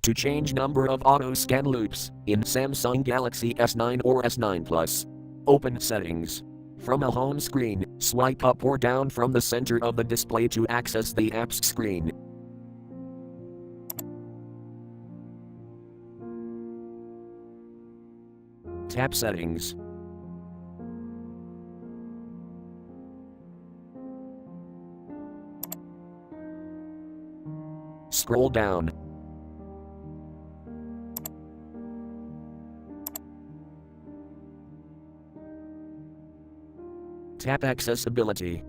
To change number of auto scan loops in Samsung Galaxy S9 or S9 Plus. Open Settings. From a home screen, swipe up or down from the center of the display to access the apps screen. Tap Settings. Scroll down. Tap Accessibility.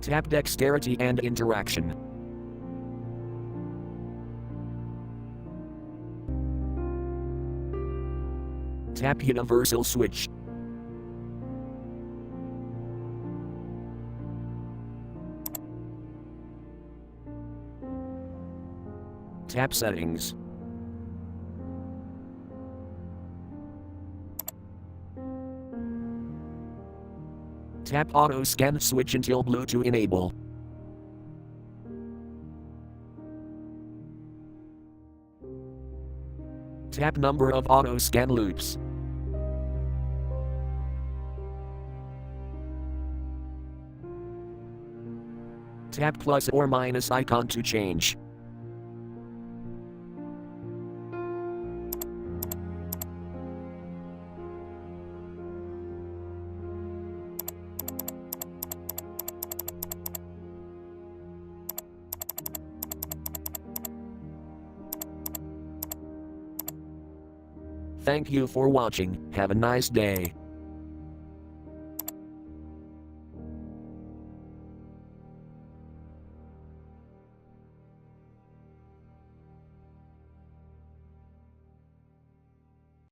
Tap Dexterity and Interaction. Tap Universal Switch. Tap Settings. Tap Auto Scan Switch until blue to enable. Tap Number of auto scan loops. Tap plus or minus icon to change. Thank you for watching. Have a nice day.